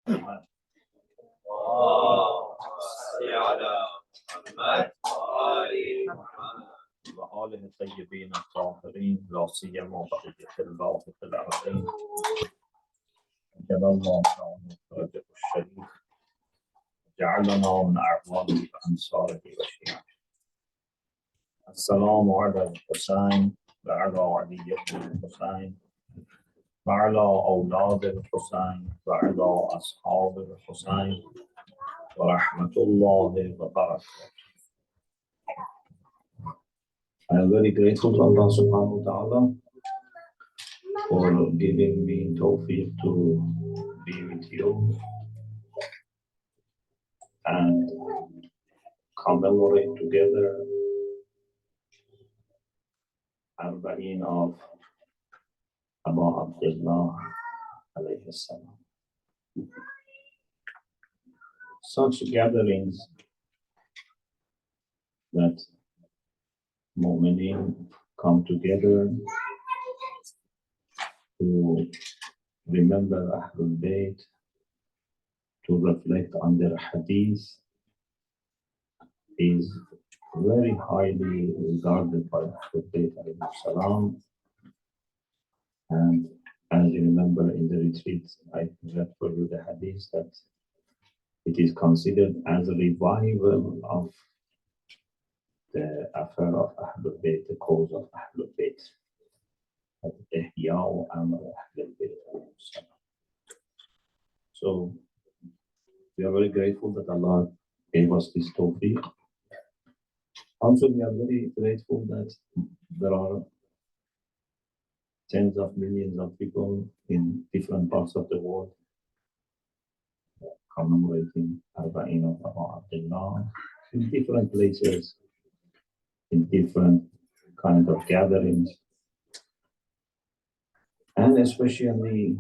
محمد على محمد وآله الطيبين الطاهرين لا سيما بقية الله في الأرضين جل الله فرجه الشريف جعلنا من أعوانه وأنصاره وشيعه. السلام على الحسين وعلى علي بن الحسين وعلى أولاد الحسين وعلى أصحاب الحسين ورحمة الله وبركاته. I am very grateful to Allah subhanahu wa ta'ala for giving me tawfiq to be with you and commemorate together Arbaeen of Abu Abdullah alayhi salam. Such gatherings that mu'mineen come together to remember Ahlul Bayt, to reflect on their hadith, is very highly regarded by Ahlul Bayt alayhi salam. And as you remember in the retreat, I read for you the hadith that it is considered as a revival of the affair of Ahlul Bayt, the cause of Ahlul Bayt. So we are very grateful that Allah gave us this tawfiq. Also, we are very grateful that there are tens of millions of people in different parts of the world commemorating Arbaeen of Abu Abdullah in different places, in different kind of gatherings, and especially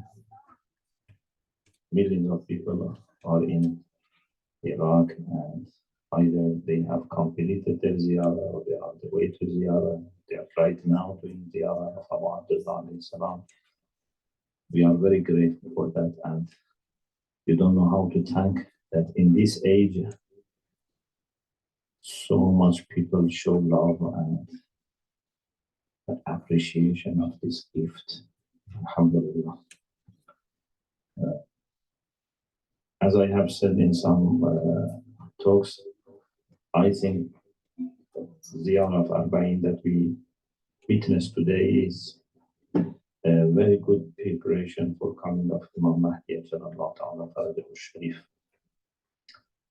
millions of people are in Iraq, and either they have completed their Ziyarah or they are on the way to Ziyarah. They are right now doing Ziyarah of Abu Abdullah alayhi salam. We are very grateful for that, and you don't know how to thank that in this age so much people show love and appreciation of this gift. Alhamdulillah. As I have said in some talks, I think Ziyarah of Arbaeen that we witness today is a very good preparation for coming of Imam Mahdi sallallahu ta'ala Faradahu Sharif.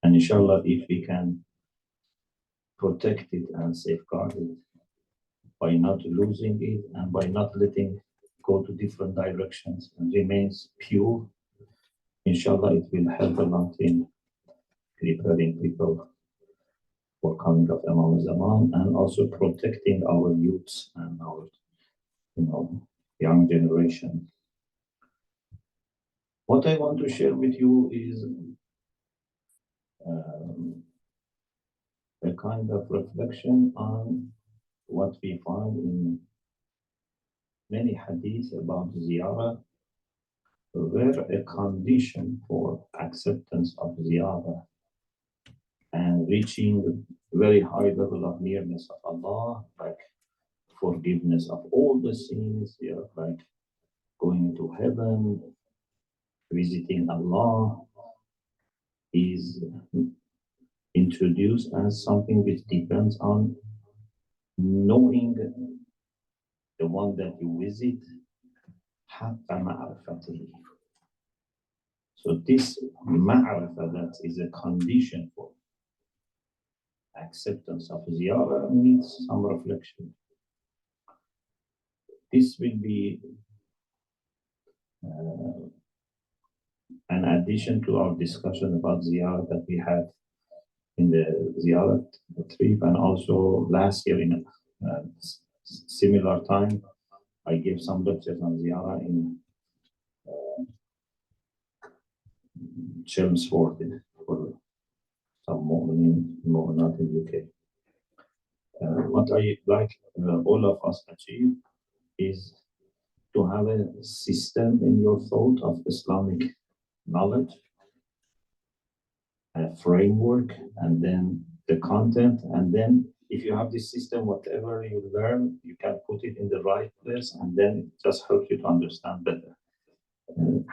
And inshallah, if we can protect it and safeguard it by not losing it and by not letting it go to different directions and remains pure, inshallah, it will help a lot in preparing people for coming of Imam Zaman and also protecting our youths and our, young generation. What I want to share with you is a kind of reflection on what we find in many hadiths about Ziyarah, where a condition for acceptance of Ziyarah and reaching very high level of nearness of Allah, like forgiveness of all the sins, like going to heaven, visiting Allah, is introduced as something which depends on knowing the one that you visit, حَقَّ مَعْرِفَتِهِ. So this ma'rifah, that is a condition for acceptance of Ziyarah, needs some reflection. This will be an addition to our discussion about Ziyarah that we had in the Ziyarah trip, and also last year in a similar time, I gave some lectures on Ziyarah in Chelmsford for some mu'minat in UK. What I like all of us achieve is to have a system in your thought of Islamic knowledge framework, and then the content, and then if you have this system, whatever you learn, you can put it in the right place, and then it just helps you to understand better.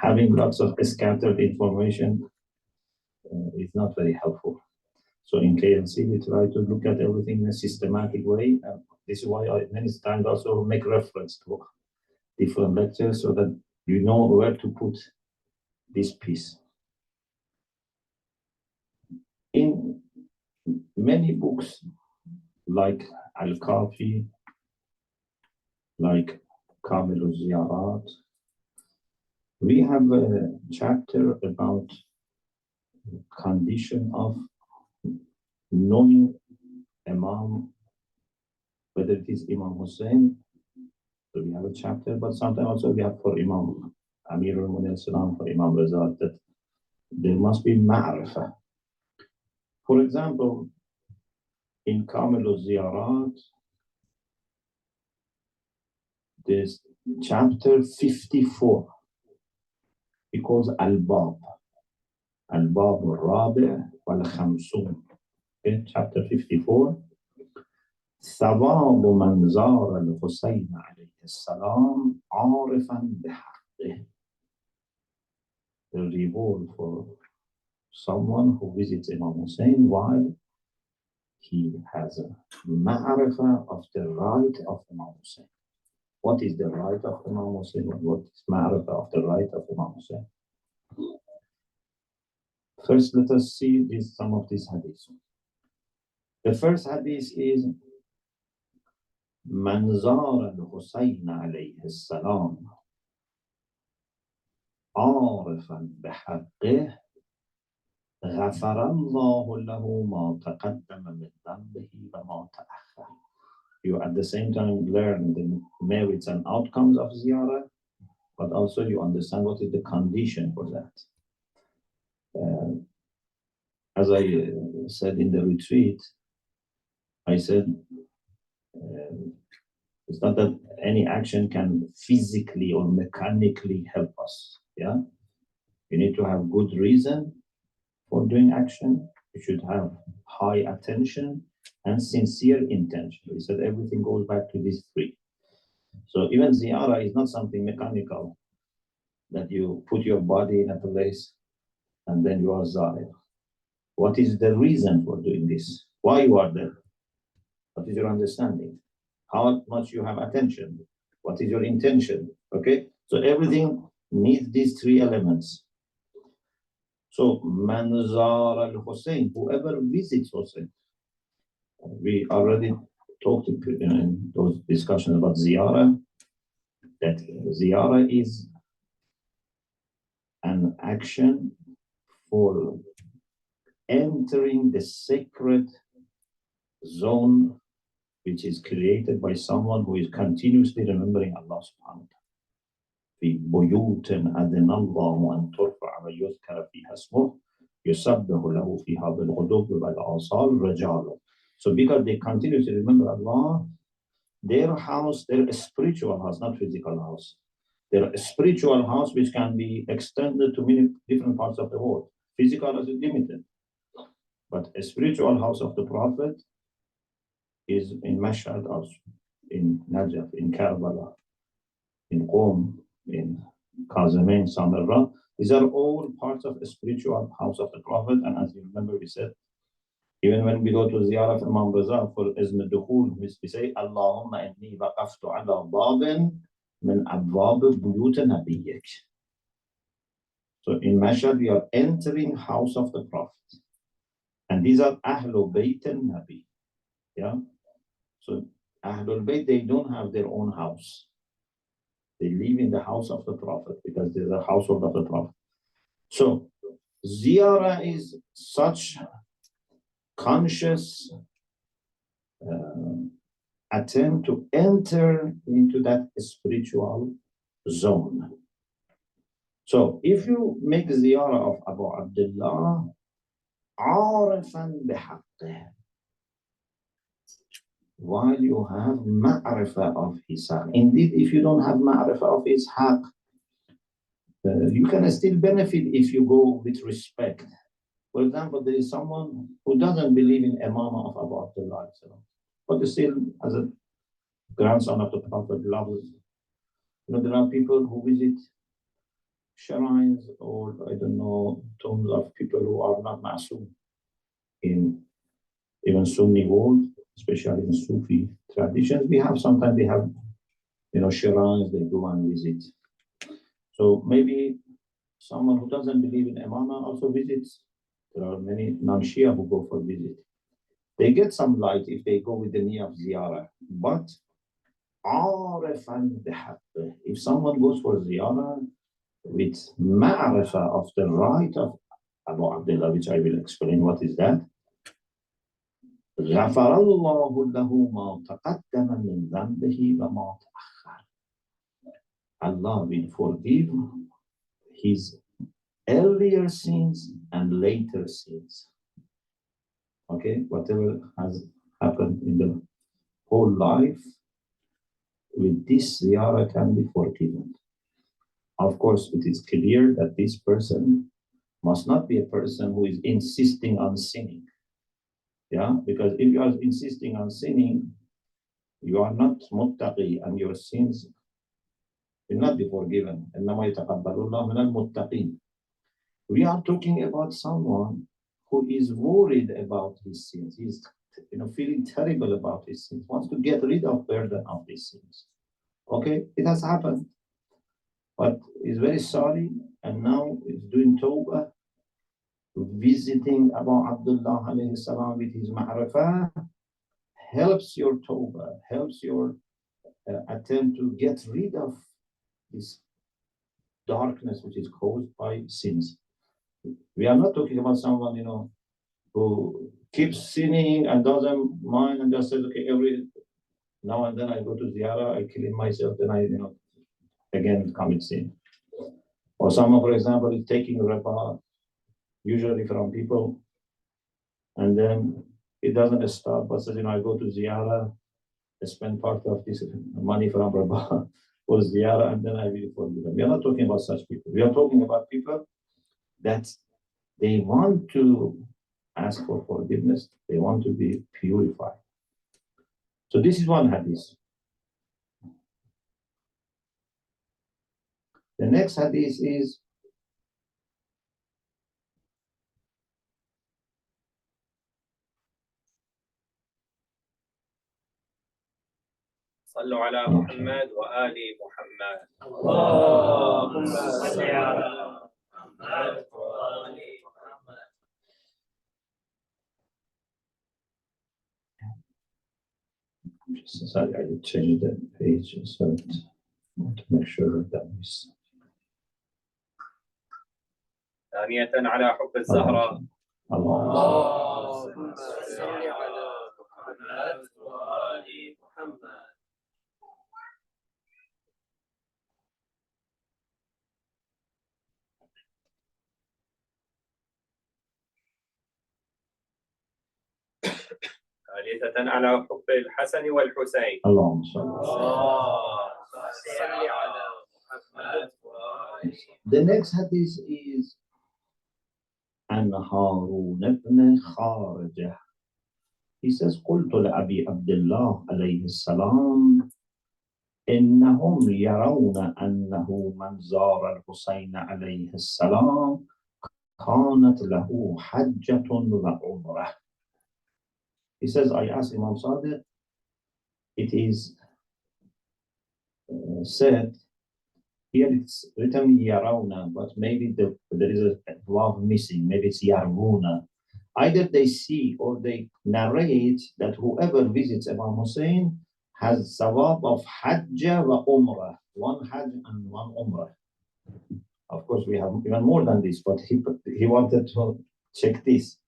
Having lots of scattered information is not very helpful. So in KLC, we try to look at everything in a systematic way, and this is why I many times also make reference to different lectures so that you know where to put this piece. In many books, like Al-Kafi, like Kamil al-Ziyarat, we have a chapter about condition of knowing Imam, whether it is Imam Hussein. So we have a chapter, but sometimes also we have for Imam Amir al-Mu'minin Salam, for Imam Raza, that there must be ma'rifah. For example, in Kamil al-Ziyarat, there's chapter 54, because Al-Bab al-Rabi' wal-Khamsun. Okay, chapter 54. ثواب من زار الحسين عليه السلام عارفا بحقه. The reward for someone who visits Imam Hussein while he has a ma'rifah of the right of Imam Hussein. What is the right of Imam Hussein? What is ma'rifah of the right of Imam Hussein? First, let us see some of these hadiths. The first hadith is من زار الحسين عليه السلام عارفا بحقه غفر الله له ما تقدم من ذنبه وما تأخر. You at the same time learn the merits and outcomes of ziyarah, but also you understand what is the condition for that. As I said in the retreat, I said it's not that any action can physically or mechanically help us. Yeah, you need to have good reason for doing action. You should have high attention and sincere intention. We said everything goes back to these three. So even ziyarah is not something mechanical that you put your body in a place and then you are zayir. What is the reason for doing this? Why you are there? What is your understanding? How much you have attention? What is your intention? Okay, so everything needs these three elements. So man zara al-Hussein, whoever visits Hussein. We already talked in those discussions about ziyarah, that ziyarah is an action for entering the sacred zone which is created by someone who is continuously remembering Allah subhanahu wa ta'ala. في بيوت أذن الله أن ترفع ويذكر فيها اسمه يسبح له فيها بالغدو والآصال رجال. So because they continuously remember Allah, their house, their spiritual house, not physical house, their spiritual house which can be extended to many different parts of the world. Physical is limited, but a spiritual house of the Prophet is in Mashhad also, in Najaf, in Karbala, in Qom, in Kazimain, Samarra. These are all parts of the spiritual house of the Prophet. And as you remember, we said, even when we go to Ziyarah of Imam Raza for Izn al-Dukhul, we say, Allahumma inni waqaftu ala babin min abwab buyut nabiyyik. So in Mashhad, we are entering house of the Prophet. And these are Ahlul Bayt al-Nabi. Yeah? So Ahlul Bayt, they don't have their own house. They live in the house of the Prophet because there's a household of the Prophet. So Ziyarah is such conscious attempt to enter into that spiritual zone. So if you make Ziyarah of Abu Abdullah, عارفا بحقه, while you have ma'rifah of his haq. Indeed, if you don't have ma'rifah of his haq, you can still benefit if you go with respect. For example, there is someone who doesn't believe in Imama of Abu Abdullah, but still, as a grandson of the Prophet, loves. There are people who visit shrines or, I don't know, tombs of people who are not Ma'soom in even Sunni world, especially in Sufi traditions. Sometimes they have, shrines they go and visit. So maybe someone who doesn't believe in Imama also visits. There are many non-Shia who go for visit. They get some light if they go with the niyyah of Ziyarah. But if someone goes for Ziyarah with ma'rifah of the right of Abu Abdullah, which I will explain what is that, غفر الله له ما تقدم من ذنبه وما تأخر. Allah will forgive his earlier sins and later sins. Okay, whatever has happened in the whole life, with this ziyarah can be forgiven. Of course, it is clear that this person must not be a person who is insisting on sinning. Yeah, because if you are insisting on sinning, you are not muttaqi and your sins will not be forgiven. We are talking about someone who is worried about his sins. He's feeling terrible about his sins, wants to get rid of burden of his sins. Okay, it has happened. But he's very sorry and now he's doing tawbah, visiting Abu Abdullah alayhi salam with his ma'rifah, helps your tawbah, helps your attempt to get rid of this darkness which is caused by sins. We are not talking about someone, who keeps sinning and doesn't mind and just says, okay, every now and then I go to Ziyarah, I kill myself, then I, again commit sin. Or someone, for example, is taking riba, usually from people, and then it doesn't stop, but says, I go to Ziyarah, I spend part of this money from riba for Ziyarah, and then I will forgive them. We are not talking about such people. We are talking about people that they want to ask for forgiveness, they want to be purified. So this is one hadith. The next hadith is صلوا على محمد وآل محمد. اللهم صل على محمد وآل محمد. Sorry, I did change the page, so I want to make sure that we. ثانية على حب الزهراء. اللهم صل على محمد وآل محمد. ثالثة على حب الحسن والحسين. اللهم صل على محمد وآل. The next hadith is عن هارون بن خارجة. He says, قلت لأبي عبد الله عليه السلام إنهم يرون أنه من زار الحسين عليه السلام كانت له حجة وعمرة. He says, I asked Imam Sadiq, it is said, here it's written Yarawna, but maybe there is a vav missing, maybe it's Yarwuna. Either they see or they narrate that whoever visits Imam Hussein has sawab of Hajj wa Umrah, one Hajj and one Umrah. Of course, we have even more than this, but he wanted to check this.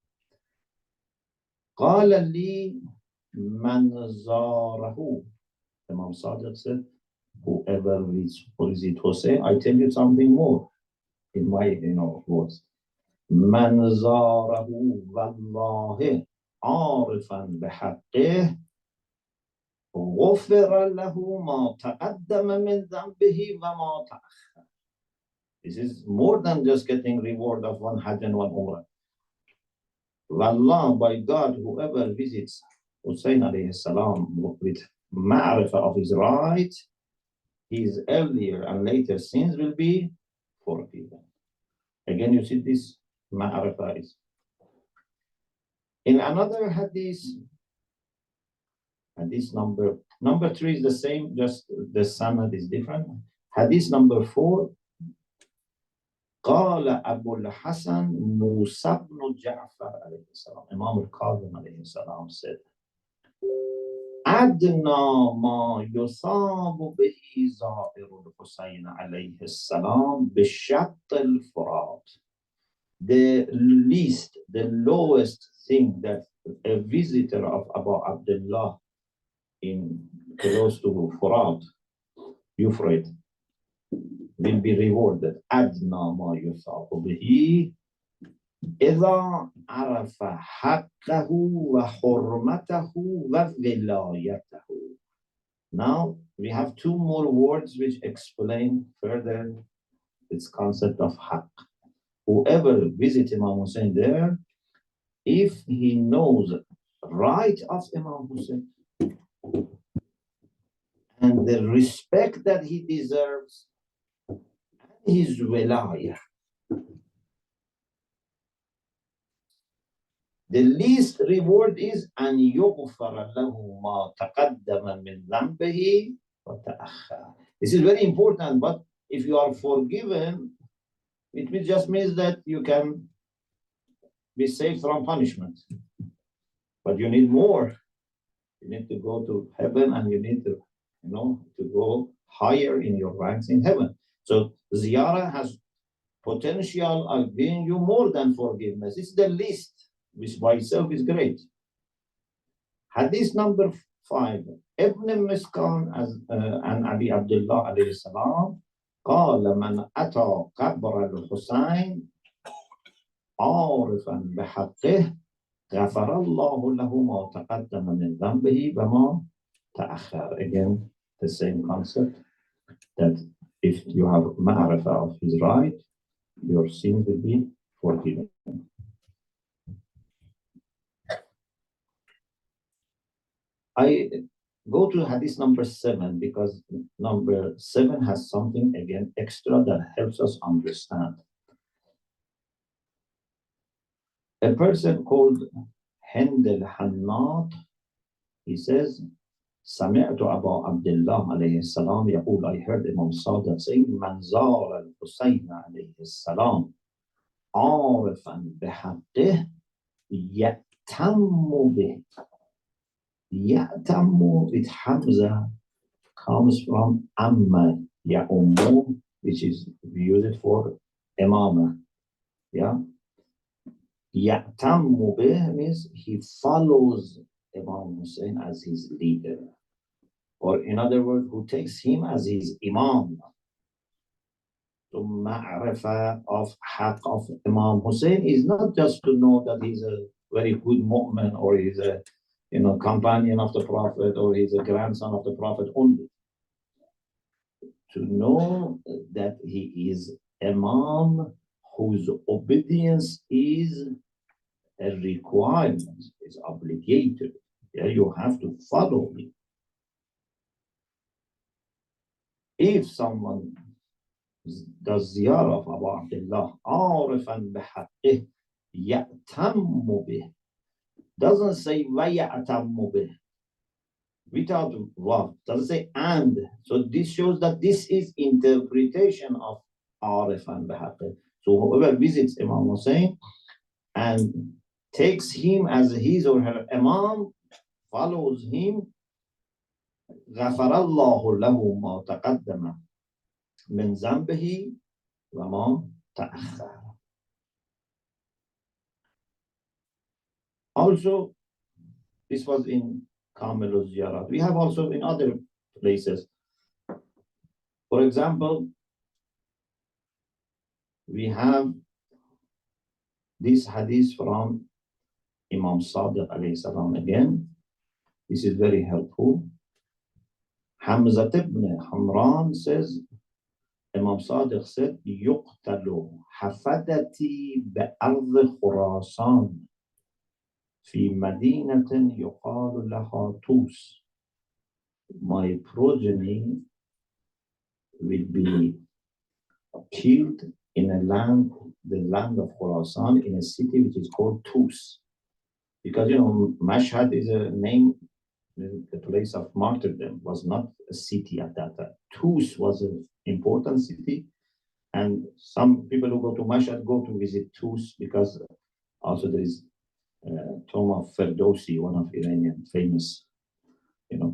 قال لي من زاره. Imam Sadiq said, whoever visit Hussein, I tell you something more in my words. من زاره والله عارفا بحقه غفر له ما تقدم من ذنبه وما تأخر. This is more than just getting reward of one Hajj and one Umrah. Wallah, by God, whoever visits Hussein alayhi salam with ma'rifah of his right, his earlier and later sins will be forgiven. Again, you see this ma'rifah is. In another hadith number 3 is the same, just the sanad is different. Hadith number 4, قال أبو الحسن موسى بن جعفر عليه السلام, Imam al-Kazim عليه السلام said, أدنى ما يصاب به زائر الحسين عليه السلام بشق الفرات. The least, the lowest thing that a visitor of Abu Abdullah in close to Furat, Euphrates, will be rewarded. أدنى ما يصاب به إذا عرف حقه وحرمته وولايته. Now we have 2 more words which explain further this concept of haqq. Whoever visits Imam Hussein there, if he knows right of Imam Hussein and the respect that he deserves, his wilayah, the least reward is أن يغفر له ما تقدم من ذنبه وتأخر. This is very important, but if you are forgiven, it just means that you can be saved from punishment. But you need more. You need to go to heaven, and you need to, to go higher in your ranks in heaven. So Ziyarah has potential of giving you more than forgiveness. It's the least, which by itself is great. Hadith number 5. Ibn Miskan and Abi Abdullah alayhi salam قال من أتى قبر الحسين عارفا بحقه غفر الله له ما تقدم من ذنبه وما تأخر. Again, the same concept, that if you have ma'rifah of his right, your sins will be forgiven. I go to hadith number 7 because number 7 has something again extra that helps us understand. A person called Hind al-Hannat, he says, سمعت أبا عبد الله عليه السلام يقول, I heard Imam Sadiq saying, من زار الحسين عليه السلام عارفا بحقه يأتم به. Ya'tammu with Hamza comes from Amma, Ya'ummu, which is, we use it for Imama. Yeah. Ya'tammu bih means he follows Imam Hussein as his leader. Or in other words, who takes him as his Imam. So ma'rifah of haqq of Imam Hussein is not just to know that he's a very good mu'min, or he's a companion of the Prophet, or he's a grandson of the Prophet only. To know that he is Imam whose obedience is a requirement, is obligated. Yeah, you have to follow him. If someone does ziyarah of Abu Abdullah, عارفا بحقه يأتم به, doesn't say وَيَأْتَمُّ بِهِ without what, doesn't say and. So this shows that this is interpretation of عارفا بحقه. So whoever visits Imam Hussein and takes him as his or her Imam, follows him, غفر الله له ما تقدم من ذنبه وما تأخر. Also, this was in Kamil Ziyarah. We have also in other places. For example, we have this hadith from Imam Sadiq alayhi salam again. This is very helpful. Hamza ibn Hamran says, Imam Sadiq said, يُقْتَلُ حَفَدَتِي بِأَرْضِ خُرَاسَانِ في مدينة يقال لها طوس. My progeny will be killed in a land, the land of Khorasan, in a city which is called Tus. Because, Mashhad is a name, the place of martyrdom, was not a city at that time. Tus was an important city, and some people who go to Mashhad go to visit Tus because also there is tomb of Ferdowsi, one of Iranian famous,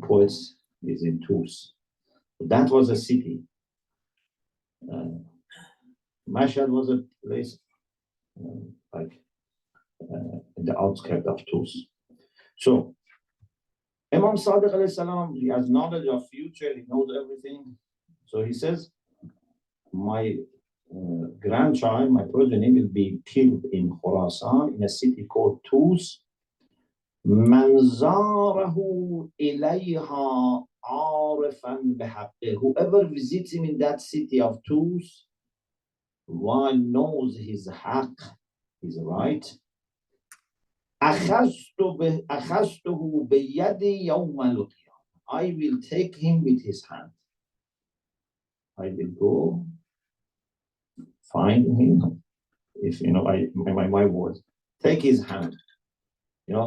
poets, is in Tus. That was a city. Mashhad was a place like in the outskirts of Tus. So Imam Sadiq alayhi salam, he has knowledge of future, he knows everything. So he says, my grandchild, my progeny will be killed in Khorasan, in a city called Tus. من زاره إليها عارفا بحقه. Whoever visits him in that city of Tus, one knows his haq, his right. أخذته بيدي يوم القيامة. I will take him with his hand. I will go find him. If my words, take his hand.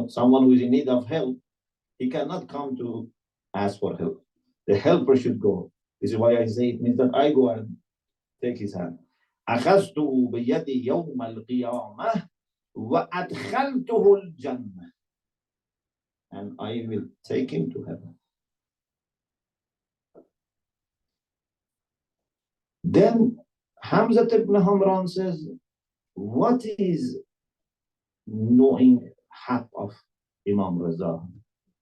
Someone who is in need of help, he cannot come to ask for help. The helper should go. This is why I say it means that I go and take his hand. أخذته بيدي يوم القيامة وأدخلته الجنة. And I will take him to heaven. Then Hamza ibn Hamran says, what is knowing haq of Imam Raza?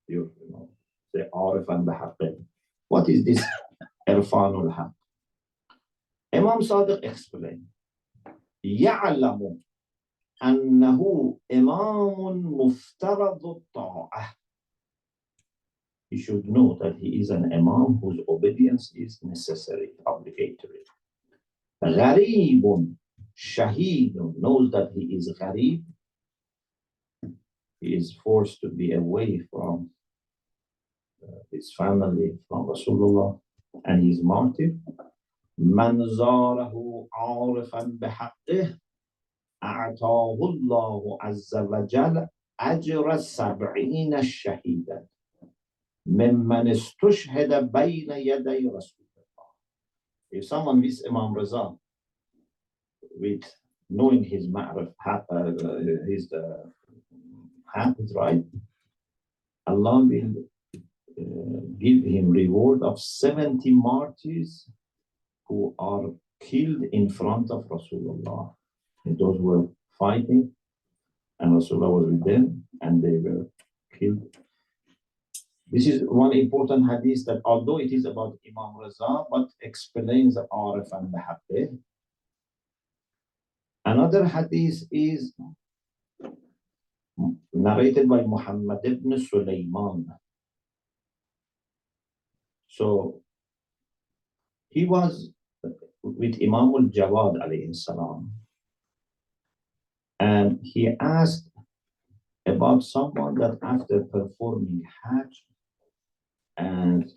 The Arifan Bahaqin. What is this Irfanul Haq? Imam Sadiq explained, يعلم أنه إمام مفترض الطاعة. He should know that he is an imam whose obedience is necessary, obligatory. غريب شهيد knows that he is gharib. He is forced to be away from his family, from Rasulullah, and he is martyred. من زاره عارفا بحقه أعطاه الله عز وجل أجر 70 شهيدا ممن استشهد بين يدي رسول الله. If someone meets Imam Raza with knowing his ma'rif, his right, Allah will give him reward of 70 martyrs who are killed in front of Rasulullah. And those who were fighting, and Rasulullah was with them, and they were killed. This is one important hadith that, although it is about Imam Raza, but explains the Arif and the Haqqi. Another hadith is narrated by Muhammad ibn Sulaiman. So he was with Imam al-Jawad alayhi salam, and he asked about someone that after performing Hajj and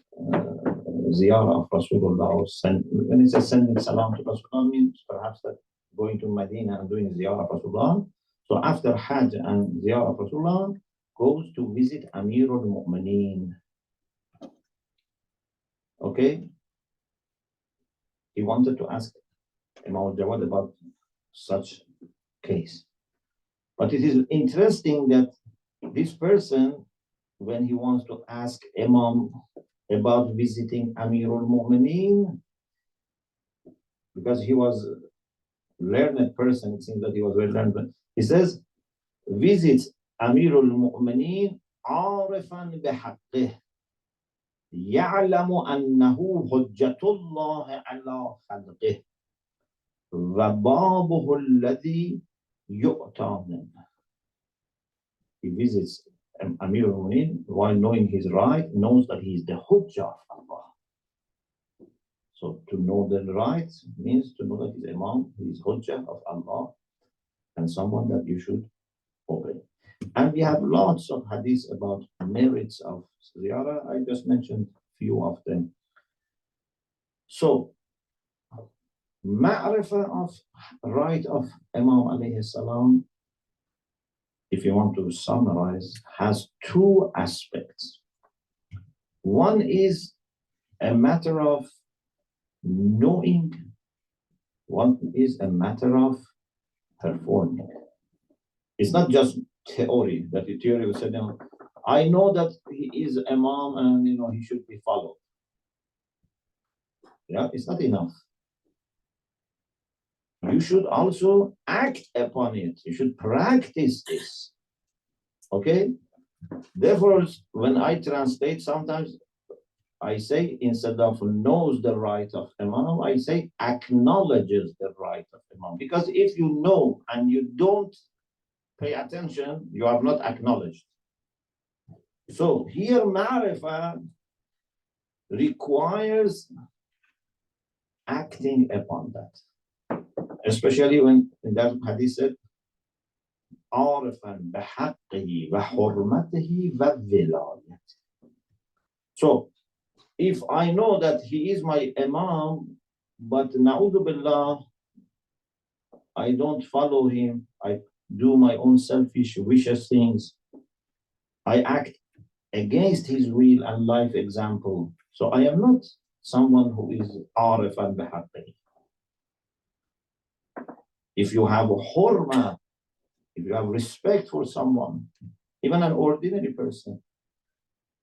Ziyarah of Rasulullah, when it says sending salam to Rasulullah, means perhaps that going to Medina and doing Ziyarah of Rasulullah. So after Hajj and Ziyarah of Rasulullah, goes to visit Amirul Mu'mineen. Okay? He wanted to ask Imam Jawad about such case. But it is interesting that this person, when he wants to ask Imam about visiting Amirul Mu'mineen, because he was a learned person, it seems that he was very learned, he says, visit Amirul Mu'mineen عارفا بحقه يعلم أنه حجة الله على خلقه وبابه الذي يؤتى منه. He visits Amir al-Mu'mineen while knowing his right, knows that he is the Hujjah of Allah. So to know the rights means to know that he's Imam, he is Hujjah of Allah, and someone that you should obey. And we have lots of hadiths about merits of ziyarah. I just mentioned few of them. So, ma'rifah of right of Imam alayhi salam, if you want to summarize, has two aspects. One is a matter of knowing, one is a matter of performing. It's not just theory, that the theory was said, I know that he is Imam and he should be followed. Yeah, it's not enough. You should also act upon it. You should practice this. Okay? Therefore, when I translate, sometimes I say, instead of knows the right of Imam, I say acknowledges the right of Imam. Because if you know and you don't pay attention, you have not acknowledged. So here, ma'rifah requires acting upon that. Especially when in that hadith said, عارفا بحقه وحرمته وولايته. So, if I know that he is my Imam, but na'udhu billah, I don't follow him, I do my own selfish, vicious things, I act against his will and life example. So I am not someone who is arifan bihaqqi. If you have a hurma, if you have respect for someone, even an ordinary person,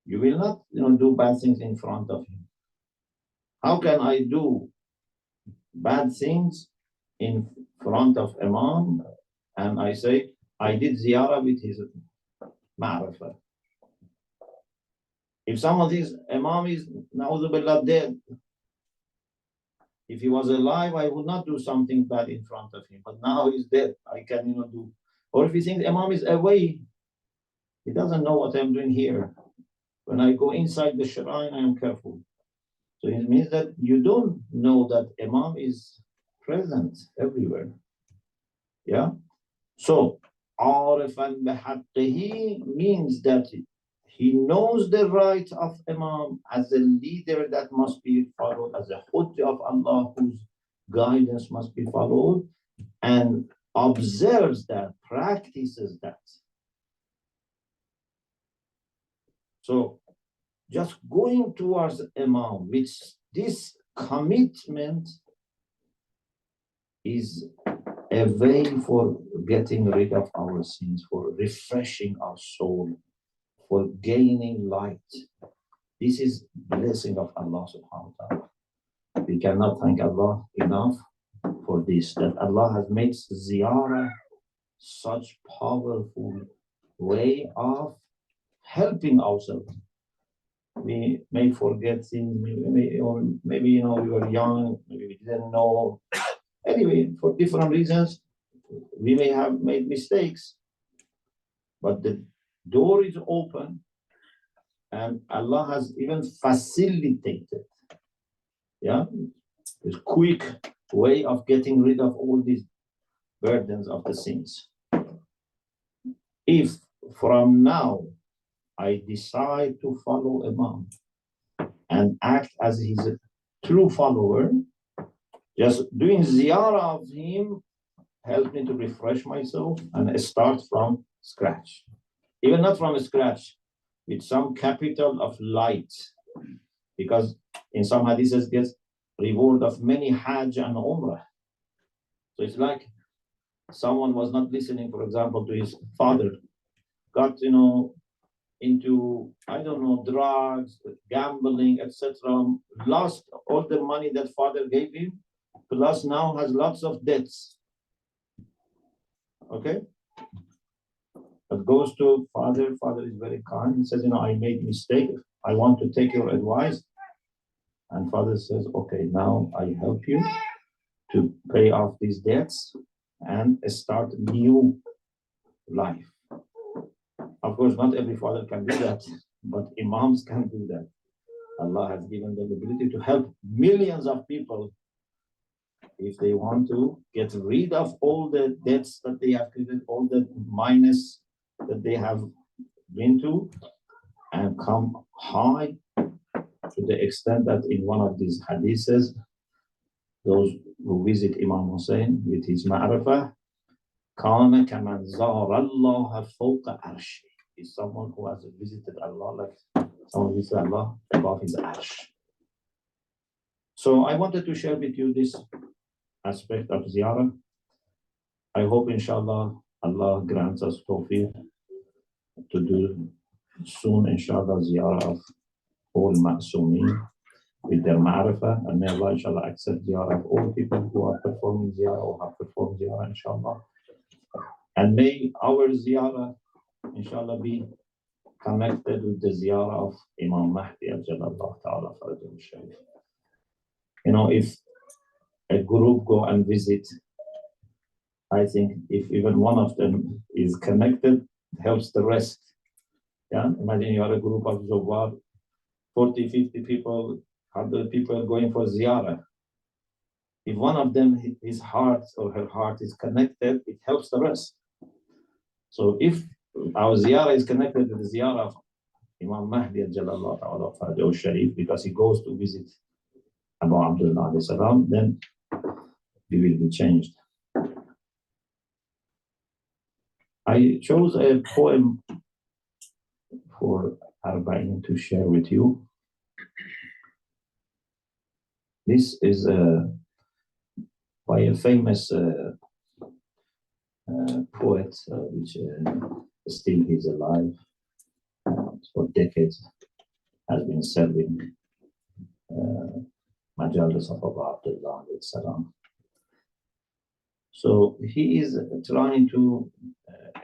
you will not do bad things in front of him. How can I do bad things in front of Imam and I say, I did ziyarah with his ma'rifah? If someone thinks Imam is na'udhu billah dead, if he was alive, I would not do something bad in front of him. But now he's dead, I can do. Or if he thinks Imam is away, he doesn't know what I'm doing here. When I go inside the shrine, I am careful. So it means that you don't know that Imam is present everywhere. Yeah? So, عارفاً بحقه means that he knows the right of Imam as a leader that must be followed, as a hujjah of Allah whose guidance must be followed, and observes that, practices that. So, just going towards Imam with this commitment is a way for getting rid of our sins, for refreshing our soul, for gaining light. This is blessing of Allah subhanahu wa ta'ala. We cannot thank Allah enough for this, that Allah has made ziyarah such powerful way of helping ourselves. We may forget things, or maybe we were young, maybe we didn't know. Anyway, for different reasons, we may have made mistakes, but the door is open, and Allah has even facilitated, this quick way of getting rid of all these burdens of the sins. If from now I decide to follow Imam and act as his true follower, just doing ziyarah of him helped me to refresh myself and start from scratch. Even not from scratch, with some capital of light. Because in some hadiths, there's reward of many Hajj and Umrah. So it's like someone was not listening, for example, to his father, got into, drugs, gambling, etc., lost all the money that father gave him, plus now has lots of debts. Okay? But goes to father is very kind, and says, I made mistake, I want to take your advice. And father says, okay, now I help you to pay off these debts and start a new life. Of course, not every father can do that, but imams can do that. Allah has given them the ability to help millions of people if they want to get rid of all the debts that they have created, all the minus that they have been to and come high to the extent that in one of these hadiths, those who visit Imam Hussein with his ma'rifah, كَانَ كَمَنْ زَارَ اللَّهَ فَوْقَ عَرْشِهِ, is someone who has visited Allah, like someone visited Allah above his arsh. So I wanted to share with you this aspect of ziyarah. I hope, inshallah, Allah grants us tawfiq to do soon, inshallah, ziyarah of all ma'sumeen with their ma'rifah, and may Allah, inshallah, accept ziyarah of all people who are performing ziyarah or have performed ziyarah, inshallah. And may our ziyarah, inshallah, be connected with the ziyarah of Imam Mahdi, Ajalallah Ta'ala Farajul Sharif. You know, if a group go and visit, I think if even one of them is connected, it helps the rest. Yeah, imagine you are a group of Zawar, 40, 50 people, 100 people going for ziyarah. If one of them, his heart or her heart is connected, it helps the rest. So if our ziyarah is connected to the ziyarah of Imam Mahdi Jalallah Ta'ala Farajul Sharif, because he goes to visit Abu Abdullah alayhi salam, then we will be changed. I chose a poem for Arbaeen to share with you. This is by a famous poet, which still is alive, for decades, has been serving Majalis of Abu Abdullah alayhi salam. So he is trying to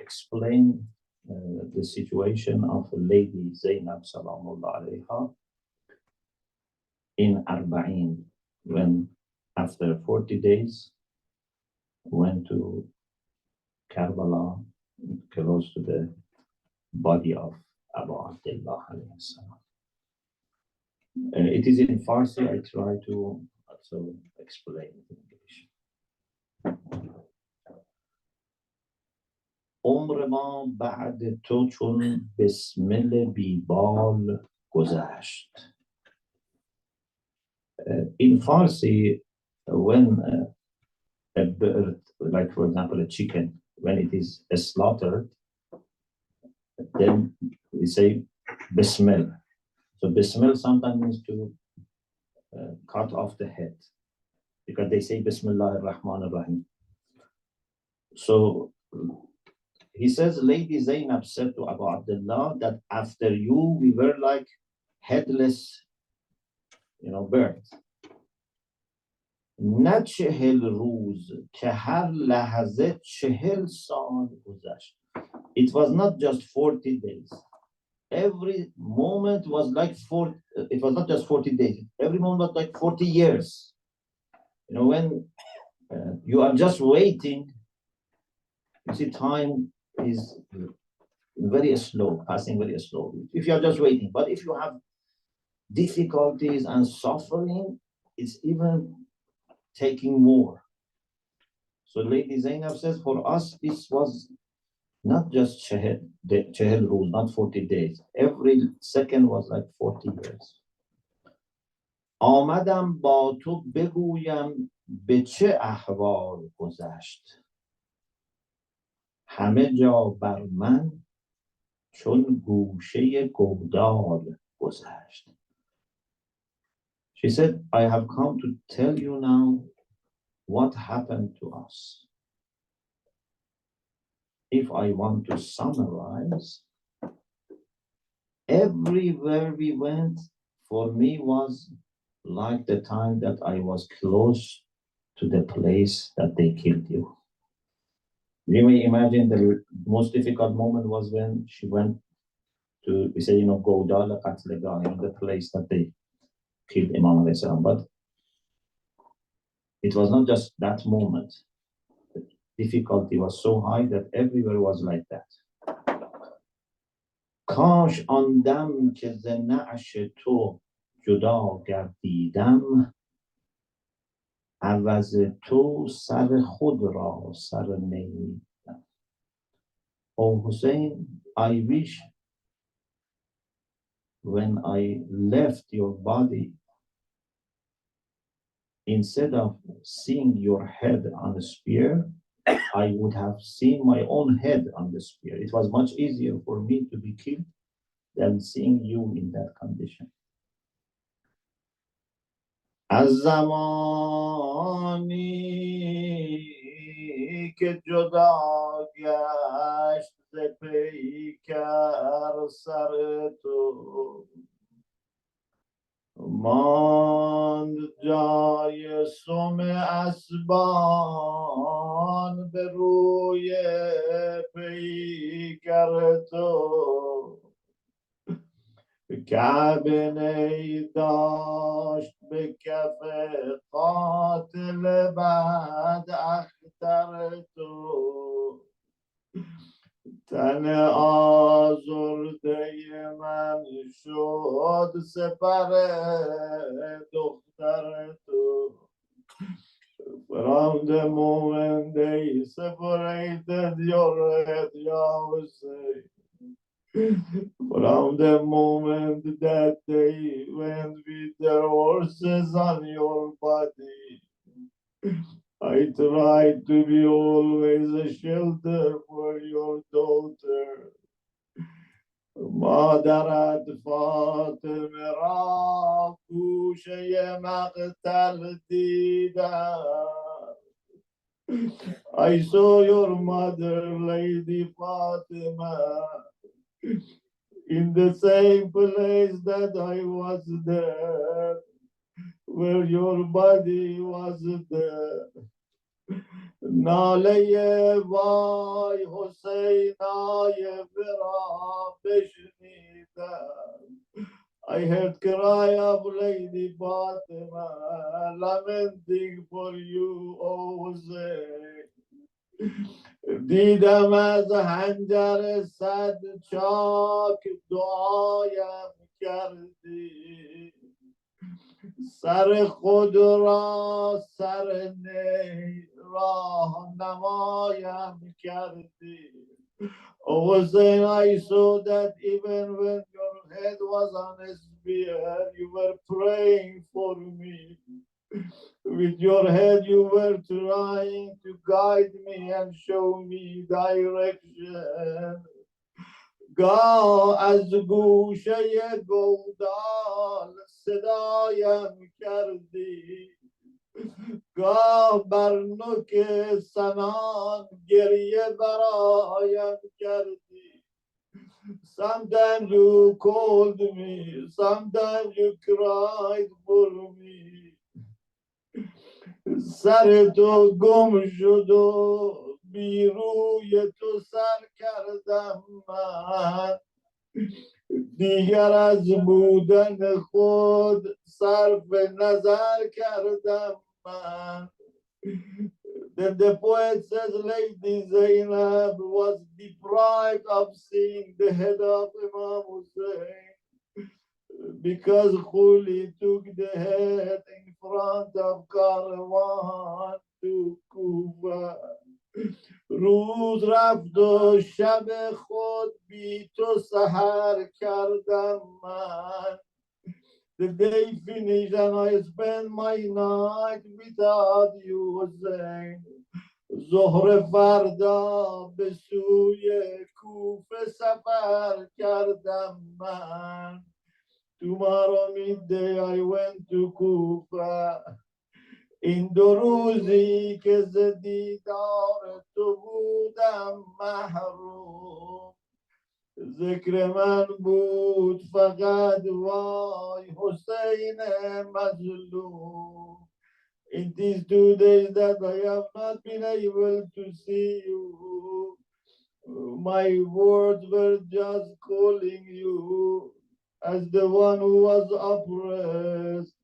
explain the situation of Lady Zainab Salamullah alayha in Arbaeen, when after 40 days went to Karbala, close to the body of Abu Abdullah alayhi salam. It is in Farsi. I try to also explain it in English. عمر ما بعد تو چون بسمل بیبال گذشت. In Farsi, when a bird, like for example a chicken, when it is slaughtered, then we say bismil. So bismil sometimes means to cut off the head, because they say Bismillah ar-Rahman ar-Rahim. So he says, Lady Zainab said to Abu Abdullah that after you, we were like headless, birds. نه 40 روز که هر لحظه 40 سال گذشت. It was not just 40 days. Every moment was like 40, it was not just 40 days. Every moment was like 40 years. When you are just waiting, you see time is very slow, passing very slow. If you are just waiting, but if you have difficulties and suffering, it's even taking more. So Lady Zainab says, for us, this was not just chehel rule, not 40 days. Every second was like 40 years. آمدم با تو بگویم به چه احوال گذشت. همه جا بر من چون گوشه گودال گذشت. She said, I have come to tell you now what happened to us. If I want to summarize, everywhere we went, for me was like the time that I was close to the place that they killed you. You may imagine the most difficult moment was when she went to, we say, Gowdal Qatlegah, the place that they killed Imam alayhi salam. But it was not just that moment. The difficulty was so high that everywhere was like that. کاش آن دم که ز نعش تو جدا گردیدم عوض تو سر خود را سر نمیدم. Oh Hussein, I wish when I left your body, instead of seeing your head on the spear, I would have seen my own head on the spear. It was much easier for me to be killed than seeing you in that condition. از زمانی که جدا گشت ز پیکر سر تو، ماند جای سم اسبان به روی پیکر تو. کعبه نی داشت به کف قاتل بعد اختر تو. تن آزرده من شد سپر دختر تو. From the moment they separated your head, Yahweh, from the moment that they went with their horses on your body, I tried to be always a shelter for your daughter. مادرت فاطمه را گوشه مقتل دیدم. I saw your mother, Lady Fatima, in the same place that I was there, where your body was there. ناله وای حسینای ورا بشنیدم. I heard cry of Lady Fatima lamenting for you, O Hussein. دیدم از حنجر صد چاک دعایم کردی. سر خود را سر نی راهنمایم کردی. Oh Hussein, I saw that even when your head was on a spear, you were praying for me. With your head, you were trying to guide me and show me direction. گاه از گوشه گودال صدایم کردی. گاه بر نوک سنان گریه برایم کردی. Sometimes you called me, sometimes you cried for me. سر تو گم شد و بی روی تو سر کردم من. دیگر از بودن خود صرف نظر کردم من. Then the poet says Lady Zainab was deprived of seeing the head of Imam Hussein because Khuli took the head in front of Caravan to Kufa. روز رفت و شب خود بی تو سحر کردم من. The day finished and I spent my night without you, Hussein. ظهر فردا به سوی کوفه سفر کردم من. Tomorrow midday I went to Kufa. این دو روزی که ز دیدار تو بودم محروم. ذکر من بود فقط وای حسین مظلوم. In these 2 days that I have not been able to see you, my words were just calling you as the one who was oppressed.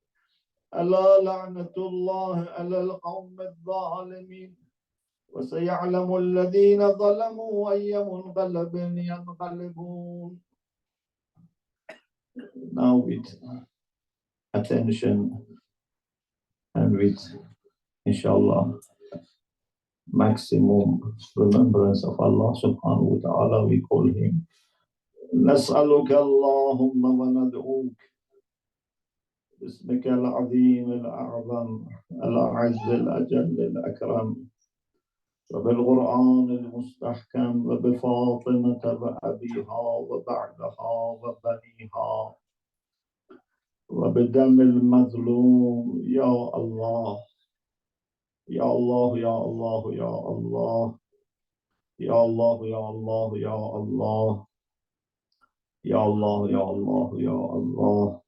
ألا لعنة الله على القوم الظالمين وسيعلم الذين ظلموا أي منقلب ينقلبون. Now with attention and with inshallah maximum remembrance of Allah subhanahu wa ta'ala, we call him. نسألك اللهم وندعوك باسمك العظيم الأعظم الأعز الأجل الأكرم وبالقرآن المستحكم وبفاطمة وأبيها وبعدها وبنيها وبدم المظلوم يا الله يا الله يا الله يا الله يا الله يا الله يا الله يا الله يا الله يا الله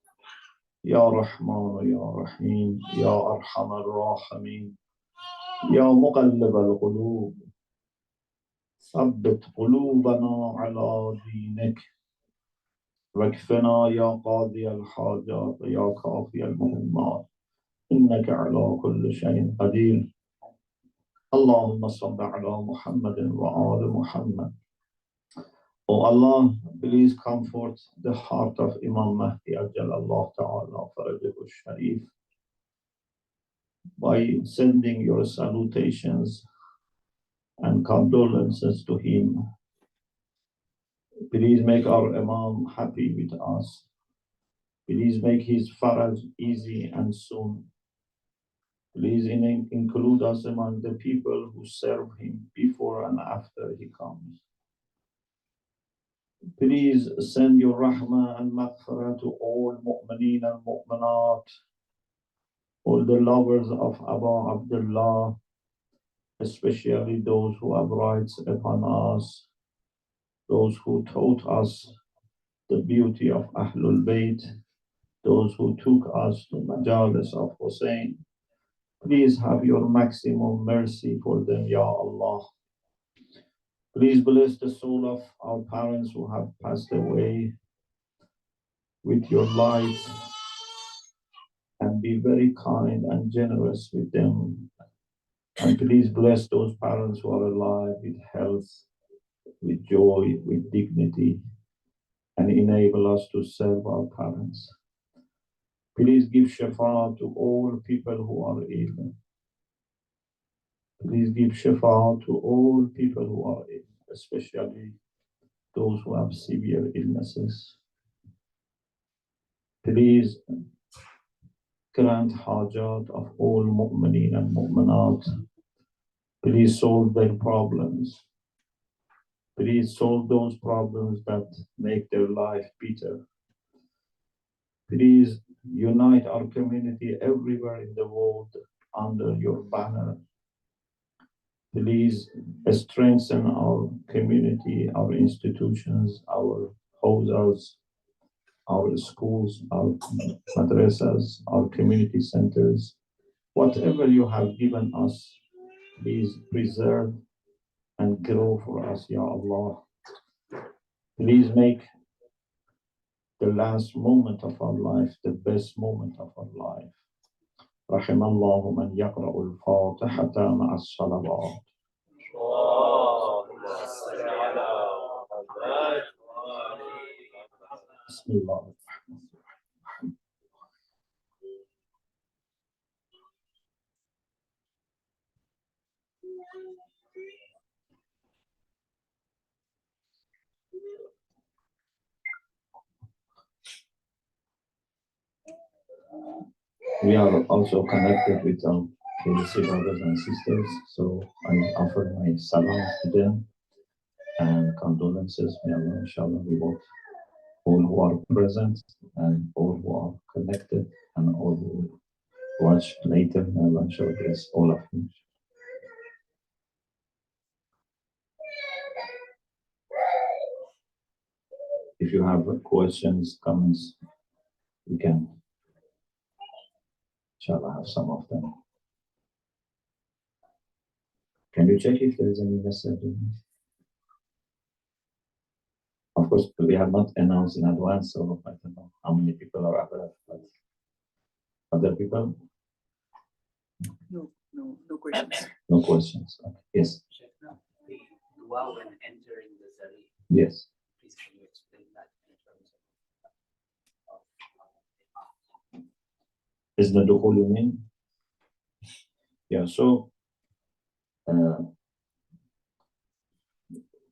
يا رحمن يا رحيم يا أرحم الراحمين يا مقلب القلوب ثبت قلوبنا على دينك واكفنا يا قاضي الحاجات يا كافي المهمات إنك على كل شيء قدير اللهم صل على محمد وآل محمد. Oh Allah, please comfort the heart of Imam Mahdi Ajalallah Ta'ala Farajahu Sharif by sending your salutations and condolences to him. Please make our Imam happy with us. Please make his faraj easy and soon. Please include us among the people who serve him before and after he comes. Please send your rahmah and maghfirah to all mu'mineen and mu'minat, all the lovers of Abu Abdullah, especially those who have rights upon us, those who taught us the beauty of Ahlul Bayt, those who took us to Majalis of Hussein. Please have your maximum mercy for them, Ya Allah. Please bless the soul of our parents who have passed away with your light and be very kind and generous with them. And please bless those parents who are alive with health, with joy, with dignity, and enable us to serve our parents. Please give shafa to all people who are ill. Please give shafa to all people who are ill, especially those who have severe illnesses. Please grant hajat of all mu'mineen and mu'minat. Please solve their problems. Please solve those problems that make their life bitter. Please unite our community everywhere in the world under your banner. Please strengthen our community, our institutions, our houses, our schools, our madrasas, our community centers. Whatever you have given us, please preserve and grow for us, Ya Allah. Please make the last moment of our life the best moment of our life. رحم الله من يقرأ الفاتحة مع الصلوات. بسم الله الرحمن الرحيم. We are also connected with KBC brothers and sisters, so I offer my salam to them and condolences. May Allah, inshallah, reward all who are present and all who are connected and all who will watch later. May Allah, inshallah, bless all of you. If you have questions, comments, you can, inshallah, have some of them. Can you check if there is any message? Of course, we have not announced in advance, so I don't know how many people are available. But other people? No questions. No questions. Okay. Yes. Sheikh, the dua when entering the Zari. Yes. Please can you explain that in terms of Is the dukhul you mean? Yeah, so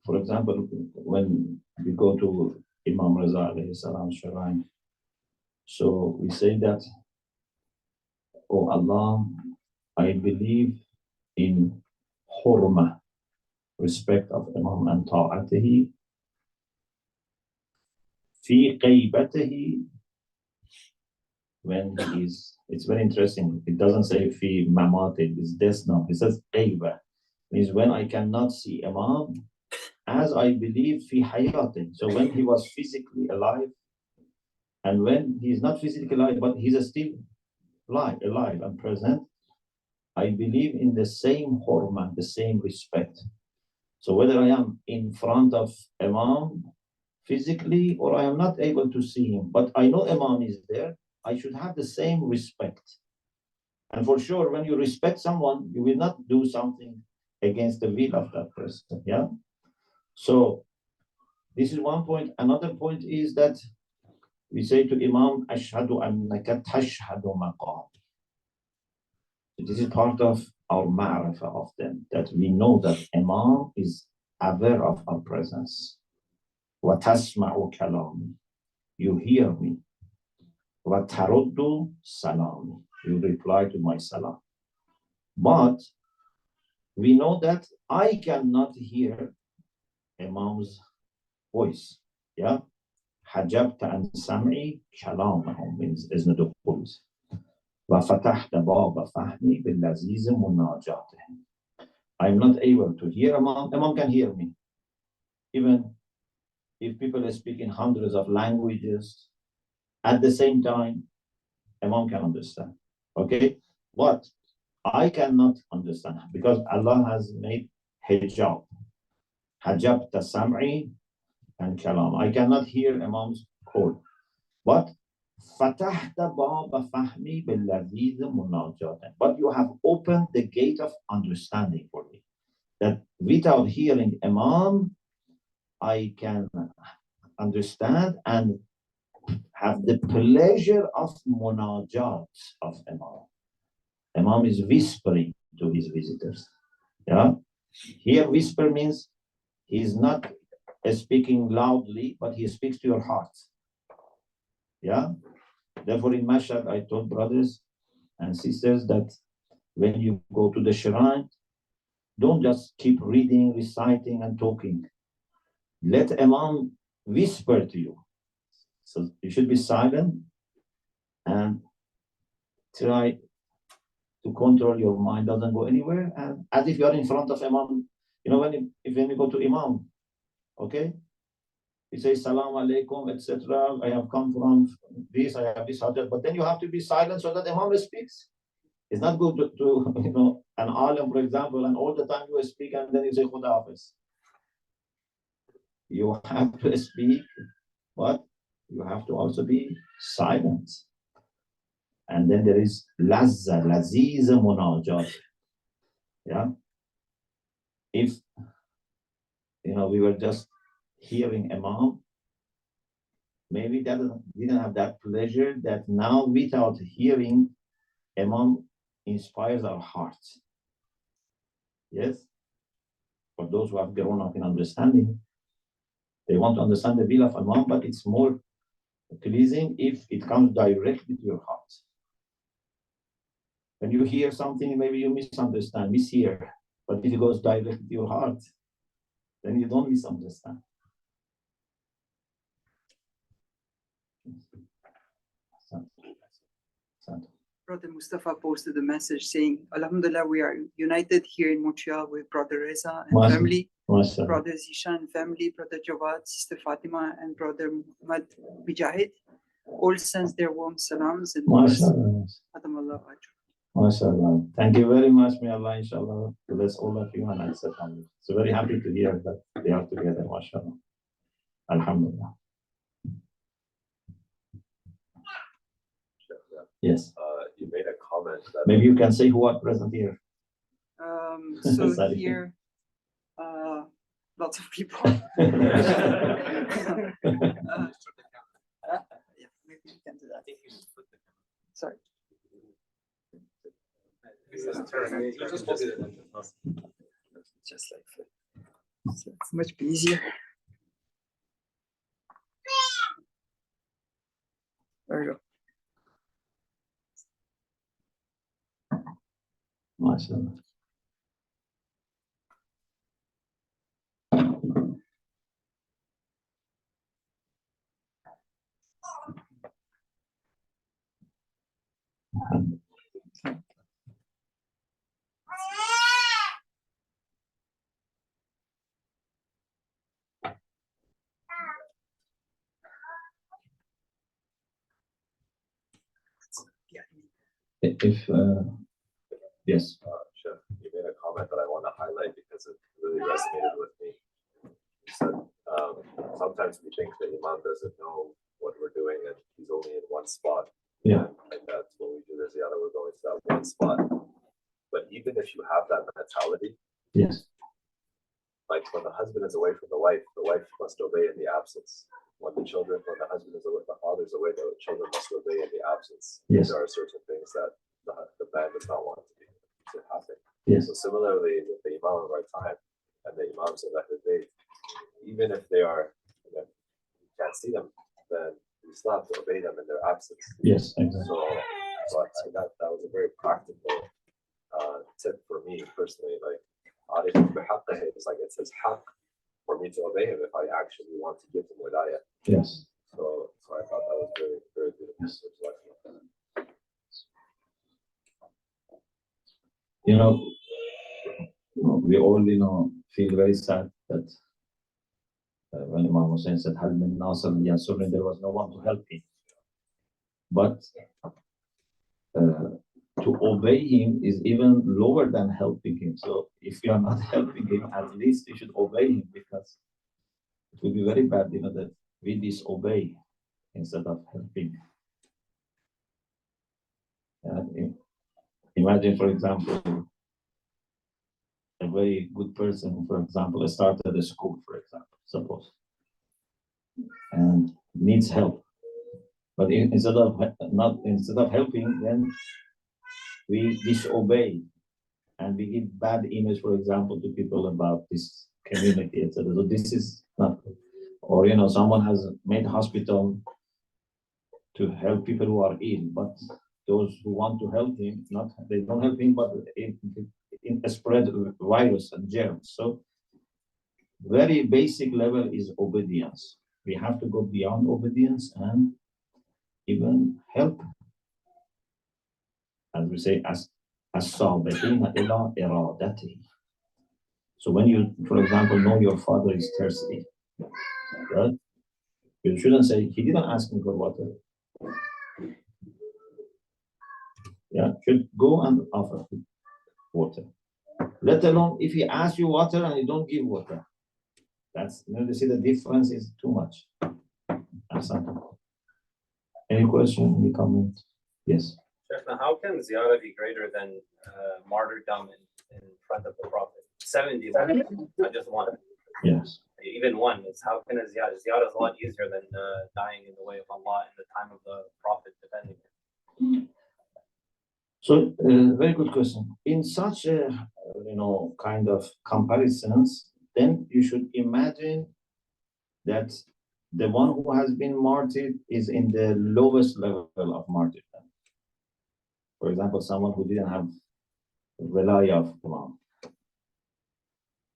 for example, when we go to Imam Raza alayhi salam shrine, so we say that, oh Allah, I believe in hurma, respect of Imam and ta'atihi, fi qaybatihi, when he is, it's very interesting. It doesn't say fi mamati, it's this now. It says qayba, means when I cannot see Imam, as I believe fi hayati. So when he was physically alive, and when he is not physically alive, but he's still alive and present, I believe in the same hurma, the same respect. So whether I am in front of Imam physically or I am not able to see him, but I know Imam is there, I should have the same respect. And for sure, when you respect someone, you will not do something against the will of that person. Yeah. So this is one point. Another point is that we say to Imam, Ashhadu annaka tashhadu maqam. This is part of our ma'rifah of them, that we know that Imam is aware of our presence. وَتَسْمَعُ كَلَامِ, you hear me. وَتَرُدُّ سَلَامِ, you reply to my salam. But we know that I cannot hear Imam's voice. Yeah? حَجَبْتَ عَنْ سَمْعِي كَلَامَهُمْ, means إِذْنَ دُخُولِ. وَفَتَحْتَ بَابَ فَهْمِي بِاللَّذِيذِ مُنَاجَاتِهِمْ, I'm not able to hear Imam. Imam can hear me. Even if people are speaking hundreds of languages at the same time, Imam can understand. Okay? But I cannot understand because Allah has made hijab. Hajab sam'i and kalam. I cannot hear Imam's call. But fatahta baba fahmi billadhiz munajatan. But you have opened the gate of understanding for me. That without hearing Imam, I can understand and have the pleasure of munajat of Imam. Imam is whispering to his visitors. Yeah. Here, whisper means he's not speaking loudly, but he speaks to your heart. Yeah. Therefore, in Mashhad, I told brothers and sisters that when you go to the shrine, don't just keep reading, reciting, and talking. Let Imam whisper to you. So you should be silent and try to control your mind, doesn't go anywhere. And as if you are in front of Imam, you know, when you go to Imam, okay, you say Salam alaikum, etc. I have come from this, I have this subject, but then you have to be silent so that Imam speaks. It's not good to you know, an alim, for example, and all the time you speak and then you say Khuda Hafiz. You have to speak, but you have to also be silent. And then there is lazza, laziz munajat. Yeah. If you know we were just hearing Imam, maybe that didn't have that pleasure that now without hearing Imam inspires our hearts. Yes. For those who have grown up in understanding, they want to understand the will of Imam, but it's more pleasing if it comes directly to your heart. When you hear something, maybe you misunderstand, mishear. But if it goes directly to your heart, then you don't misunderstand. Brother Mustafa posted a message saying, Alhamdulillah, we are united here in Montreal with Brother Reza and family, Brother Zishan and family, Brother Jawad, Sister Fatima, and Brother Muhammad Bijahid. All sends their warm salams and MashaAllah. MashaAllah. Thank you very much. May Allah, inshallah, bless all of you and accept family. So very happy to hear that they are together. MashaAllah. Alhamdulillah. Yes. You made a comment that maybe you can say who are present here. So here, lots of people. Yeah, maybe you can do that. Sorry. Just like that. So it's much easier. There we go. MashaAllah. If yes, Sheikh, you made a comment that I want to highlight because it really resonated with me. You said sometimes we think the Imam doesn't know what we're doing and he's only in one spot. Yeah. And that's when we do the Ziyarah, we're going to that one spot. But even if you have that mentality, yes, like when the husband is away from the wife must obey in the absence. When the husband is away, the father is away, the children must obey in the absence. Yes. There are certain things that the man does not want to happen. yes, So similarly with the Imam of our time and the Imams of Ahlul Bayt, even if they are, you can't see them, then you still have to obey them in their absence. yes, exactly. So that was a very practical tip for me personally. Like, it's like it says haq for me to obey him if I actually want to give him wilayah. Yes. So I thought that was very, very beautiful. Yes. You know, we all, feel very sad that when Imam Hussein said, Hal min nasir yansurni, there was no one to help him. But to obey him is even lower than helping him. So if you are not helping him, at least you should obey him, because it would be very bad, that we disobey instead of helping. Imagine, for example, a very good person, for example, started a school, for example, suppose, and needs help. But instead of helping, then we disobey and we give bad image, for example, to people about this community, etc. So this is not good. Or someone has made hospital to help people who are ill, but those who want to help him, they don't help him, but it spread virus and germs. So very basic level is obedience. We have to go beyond obedience and even help. As we say, as-sabiqina ila iradatihi. So when you, for example, know your father is thirsty, right? You shouldn't say, he didn't ask me for water. Yeah, should go and offer water. Let alone if he asks you water and you don't give water. That's, you see the difference is too much. Any question, any comment? Yes. Sheikh, how can Ziyarah be greater than martyrdom in front of the Prophet? 70 not just one. Yes. Even one is, how can a Ziyarah? Ziyarah is a lot easier than dying in the way of Allah in the time of the Prophet, depending. So, very good question. In such a, kind of comparisons, then you should imagine that the one who has been martyred is in the lowest level of martyrdom. For example, someone who didn't have wilayah of Imam.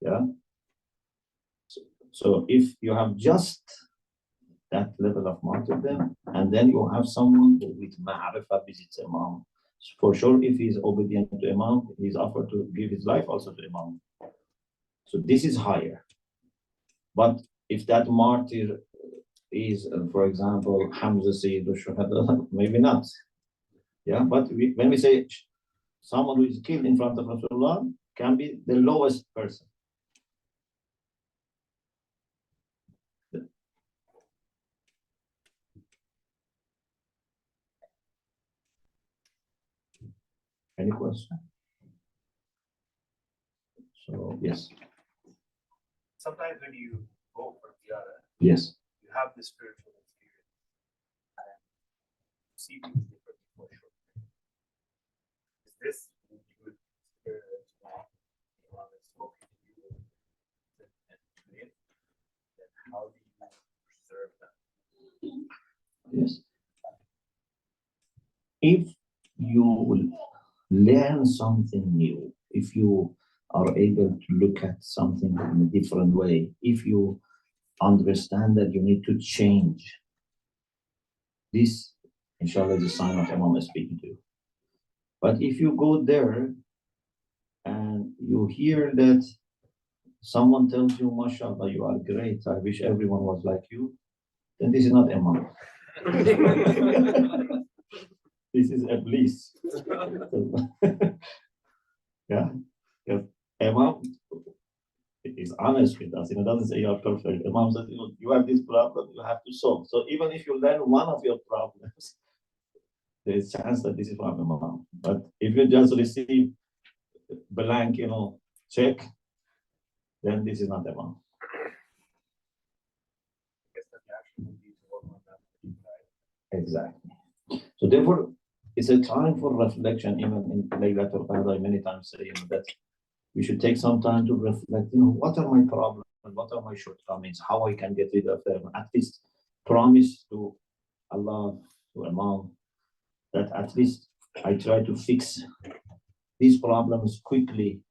Yeah. So if you have just that level of martyrdom, and then you have someone who with ma'rifah visits Imam, for sure, if he's obedient to Imam, he's offered to give his life also to Imam. So this is higher. But if that martyr is, for example, Hamza Sayyid al-Shuhada, maybe not. Yeah, but when we say someone who is killed in front of Rasulullah, can be the lowest person. Any question? So, yes. Sometimes when you go for Ziyarah, Yes. you have the spiritual experience and you see things differently for sure. Is this what you would consider as well? Imam has spoken to you and Yes. If you will learn something new, if you are able to look at something in a different way, if you understand that you need to change, this, inshallah, is a sign of Imam speaking to you. But if you go there and you hear that someone tells you, mashallah, you are great, I wish everyone was like you, then this is not Imam. This is Iblis. Yeah. If Imam is honest with us, it doesn't say you are perfect. Imam says, you have this problem, you have to solve. So even if you learn one of your problems, there is a chance that this is from Imam. But if you just receive blank, check, then this is not Imam. Exactly. So therefore, it's a time for reflection. Even in Laylatul Qadr, I many times say that we should take some time to reflect. What are my problems? What are my shortcomings? How I can get rid of them? At least promise to Allah, to Imam, that at least I try to fix these problems quickly.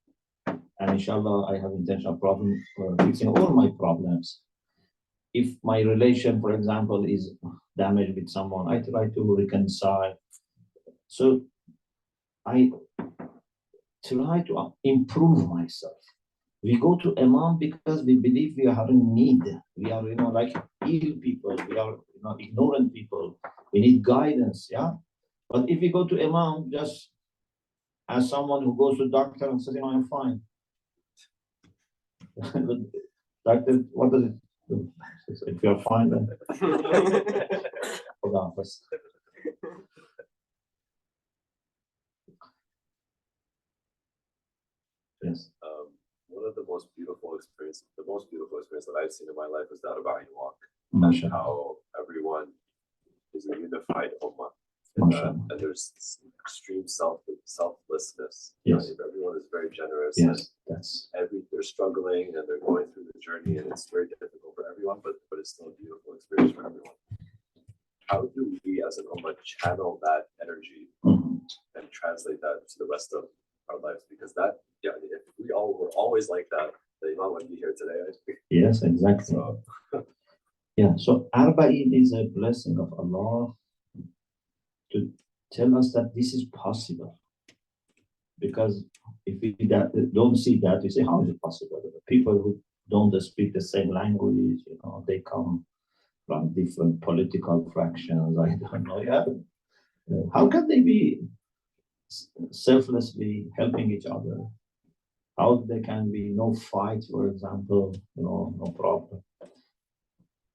And inshallah, I have intentional problem for fixing all my problems. If my relation, for example, is damaged with someone, I try to reconcile. So I try to improve myself. We go to Imam because we believe we are in need. We are, like ill people. We are, ignorant people. We need guidance, yeah? But if we go to Imam just as someone who goes to doctor and says, I'm fine. Doctor, what does it do? If you're fine, then hold on first. Yes. One of the most beautiful experience that I've seen in my life is that Arbaeen walk. Mashallah. And how everyone is a unified ummah. And there's extreme selflessness. Yes. Right? Everyone is very generous. Yes, they're struggling and they're going through the journey, and it's very difficult for everyone, but it's still a beautiful experience for everyone. How do we as an ummah channel that energy and translate that to the rest of our lives? Because if we all were always like that, the Imam would be here today, I think. Yes, exactly. So Arbaeen is a blessing of Allah to tell us that this is possible. Because if we don't see that, we say, how is it possible? The people who don't speak the same language, they come from different political fractions, I don't know. Yeah. How can they be selflessly helping each other? How there can be no fight, for example, no problem.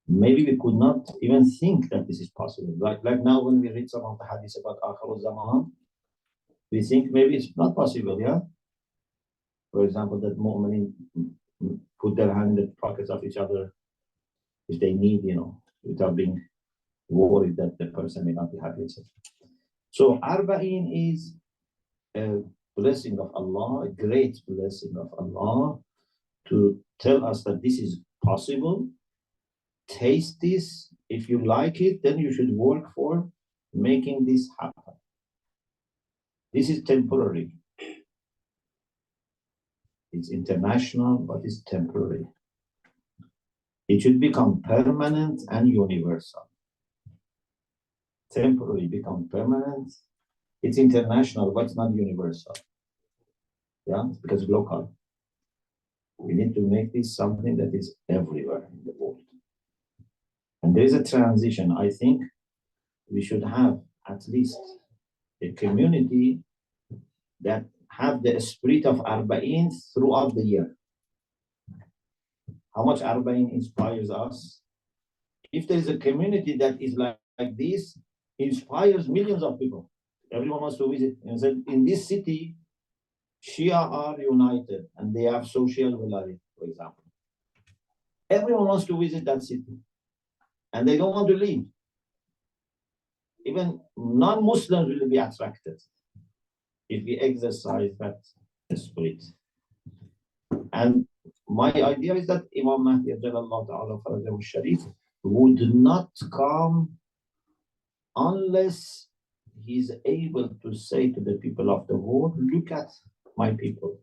Maybe we could not even think that this is possible. Like now when we read some of the hadiths about Akhir Zaman, we think maybe it's not possible, yeah? For example, that mu'minin put their hand in the pockets of each other if they need, without being worried that the person may not be happy, etc. So Arbaeen is a blessing of Allah, a great blessing of Allah to tell us that this is possible. Taste this. If you like it, then you should work for making this happen. This is temporary. It's international, but it's temporary. It should become permanent and universal. Temporary become permanent. It's international, but it's not universal. Yeah, because it's local. We need to make this something that is everywhere in the world. And there is a transition. I think we should have at least a community that have the spirit of Arbaeen throughout the year. How much Arbaeen inspires us? If there is a community that is like this, inspires millions of people. Everyone wants to visit. And said, in this city, Shia are united and they have social wilayah, for example. Everyone wants to visit that city and they don't want to leave. Even non-Muslims will be attracted if we exercise that spirit. And my idea is that Imam Mahdi Sharif would not come unless he's able to say to the people of the world, look at my people.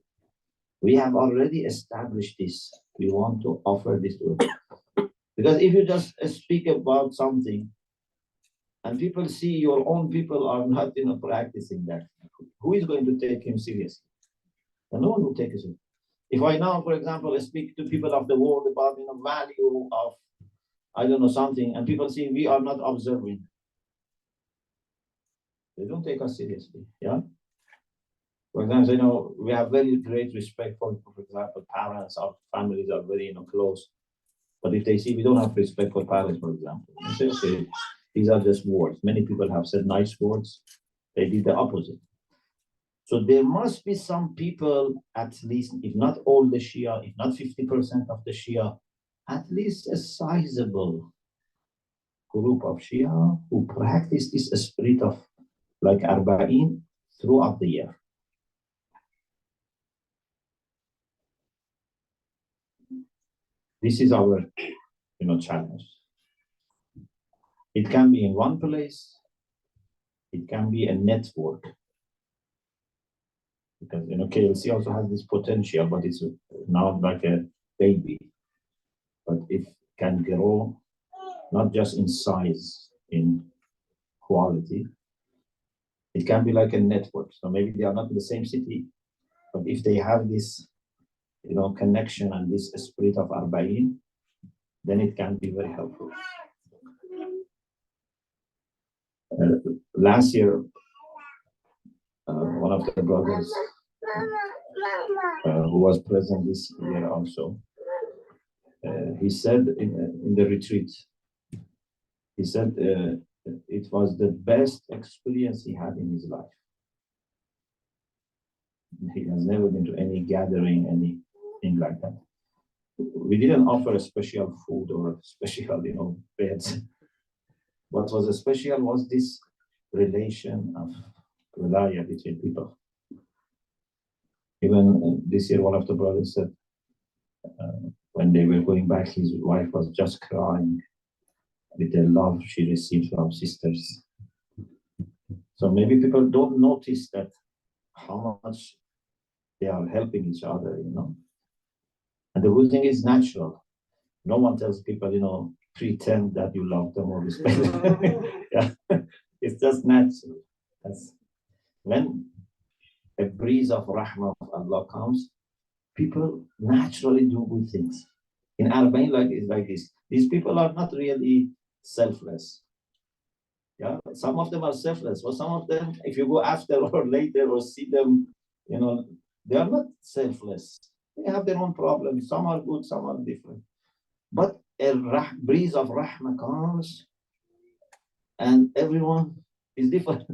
We have already established this. We want to offer this to them. Because if you just speak about something and people see your own people are not practicing that, who is going to take him seriously? And no one will take it seriously. If I now, for example, speak to people of the world about value of, I don't know, something, and people see we are not observing, they don't take us seriously. Yeah. For example, we have very great respect for example, parents, our families are very close. But if they see we don't have respect for parents, for example, they say, okay, these are just words. Many people have said nice words. They did the opposite. So there must be some people, at least, if not all the Shia, if not 50% of the Shia, at least a sizable group of Shia who practice this spirit of like Arbaeen throughout the year. This is our challenge. It can be in one place, it can be a network. Because KLC also has this potential, but it's not like a baby. But it can grow not just in size, in quality. It can be like a network. So maybe they are not in the same city, but if they have this connection and this spirit of Arbaeen, then it can be very helpful. Last year, one of the brothers who was present this year also, he said in the retreat, he said it was the best experience he had in his life. He has never been to any gathering, anything like that. We didn't offer a special food or special, beds. What was special was this relation of wilaya between people. Even this year, one of the brothers said, when they were going back, his wife was just crying with the love she received from sisters. So maybe people don't notice that how much they are helping each other, And the good thing is natural. No one tells people, pretend that you love them or respect them. Yeah. It's just natural. When a breeze of rahmah of Allah comes, people naturally do good things. In Arbaeen, it's like this. These people are not really selfless. Yeah, some of them are selfless, but some of them, if you go after or later or see them, they are not selfless. They have their own problems. Some are good, some are different. But a breeze of rahmah comes, and everyone is different.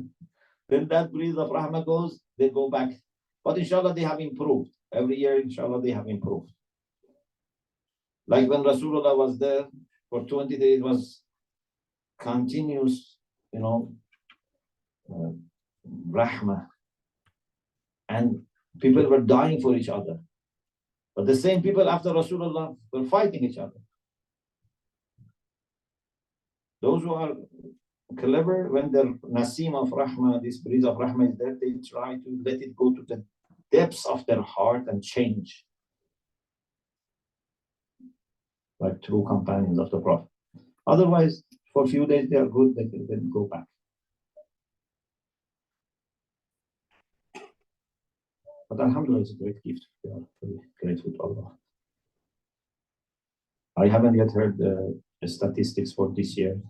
Then that breeze of rahmah goes, they go back. But inshallah, they have improved. Every year, inshallah, they have improved. Like when Rasulullah was there for 20 days, it was continuous, rahmah. And people were dying for each other. But the same people after Rasulullah were fighting each other. Those who are clever, when the nasim of rahmah, this breeze of rahmah is there, they try to let it go to the depths of their heart and change. Like true companions of the Prophet. Otherwise, for a few days they are good, they can then go back. But alhamdulillah, it's a great gift. We are very grateful to Allah. I haven't yet heard the statistics for this year.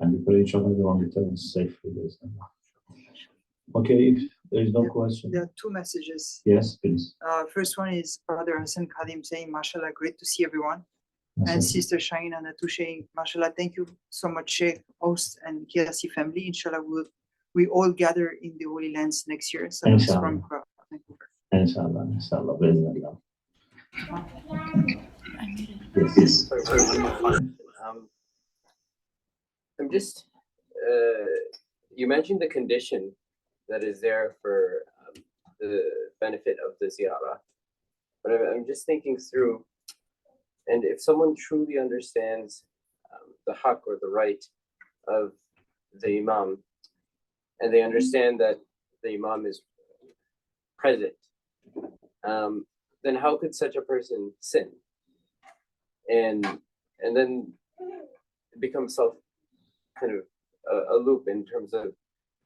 And we pray inshallah everyone returns safely. Okay, if there is no question. There are two messages. Yes, please. First one is Brother Hassan Kadim saying, MashaAllah, great to see everyone. And Sister Shaina Natu saying, MashaAllah, thank you so much, Sheikh, host, and KLC family. Inshallah, we all gather in the Holy Lands next year. So it's from Vancouver. Inshallah, inshallah, bismillah. Yes. I'm just, you mentioned the condition that is there for the benefit of the Ziyarah. But I'm just thinking through, And if someone truly understands the haqq or the right of the imam, and they understand that the imam is present, then how could such a person sin? And then it becomes kind of a loop in terms of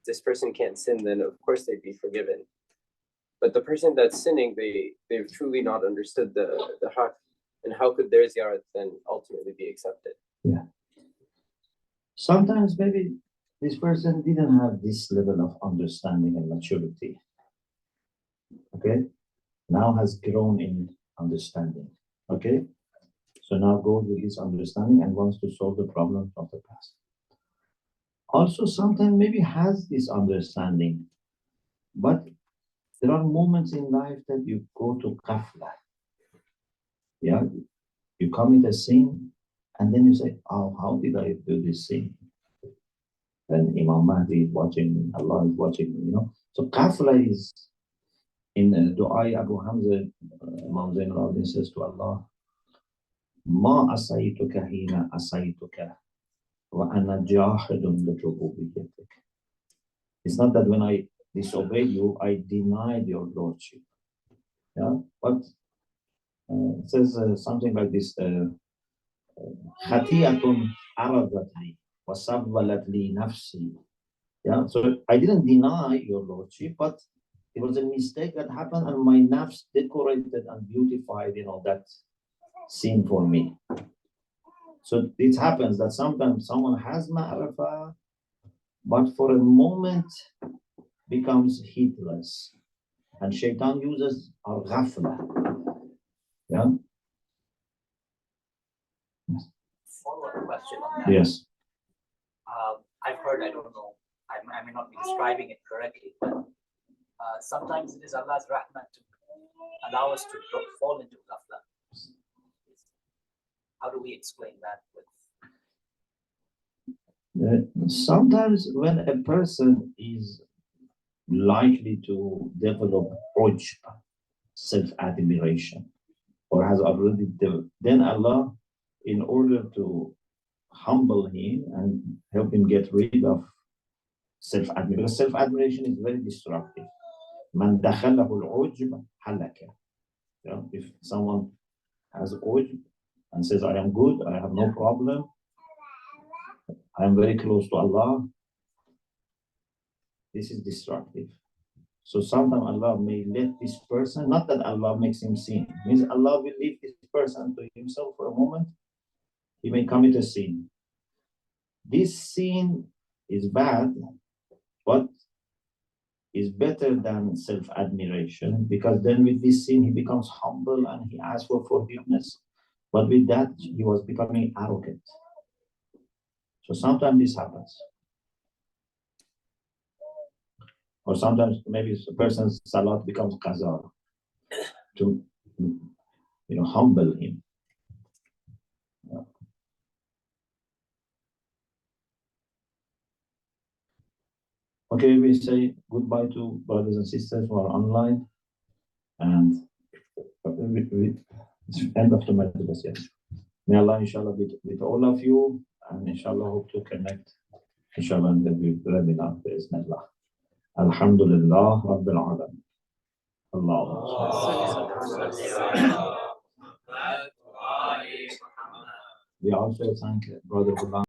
this person can't sin, then of course they'd be forgiven. But the person that's sinning, they've truly not understood the haqq, and how could their ziyarah then ultimately be accepted? Yeah. Sometimes maybe this person didn't have this level of understanding and maturity. Okay? Now has grown in understanding. Okay? So now goes with this understanding and wants to solve the problems of the past. Also, sometimes maybe has this understanding, but there are moments in life that you go to kafla. Yeah? You commit a sin, and then you say, oh, how did I do this sin? Then Imam Mahdi is watching, Allah is watching, you know. So kafla is in Dua Abu Hamza, Imam Zain al-Abidin says to Allah, Ma asaytuka hina asaytuka wa ana jahidun li rububiyyatik. It's not that when I disobeyed you, I denied your lordship. Yeah, but it says something like this: Khatiyatun aradat li wa sabbalat li nafsi. Yeah, so I didn't deny your lordship, but it was a mistake that happened, and my nafs decorated and beautified, you know, that scene for me. So it happens that sometimes someone has ma'rifah, but for a moment becomes heedless. And shaitan uses our ghafla. Yeah? Follow-up question on that. Yes. I've heard, I don't know, I may not be describing it correctly, but sometimes it is Allah's rahmah to allow us to fall into ghafla. How do we explain that? Sometimes when a person is likely to develop ujb, self-admiration, or has already developed, then Allah, in order to humble him and help him get rid of self-admiration, because self-admiration is very destructive. Man dakhalahu al-ujb halaka. You know, if someone has ujb and says, I am good, I have no problem, I am very close to Allah, this is destructive. So sometimes Allah may let this person, not that Allah makes him sin, it means Allah will leave this person to himself for a moment. He may commit a sin. This sin is bad, but is better than self-admiration, because then with this sin he becomes humble and he asks for forgiveness. But with that he was becoming arrogant. So sometimes this happens. Or sometimes maybe a person's salat becomes qaza to, humble him. Okay, we say goodbye to brothers and sisters who are online, and it's end of the majlis, yes. May Allah, inshallah, be with all of you, and inshallah, hope to connect, inshallah, in the webinar, bi'Iznillah. Alhamdulillah, Rabbil Alamin. Allah. We also thank Brother Ghulam.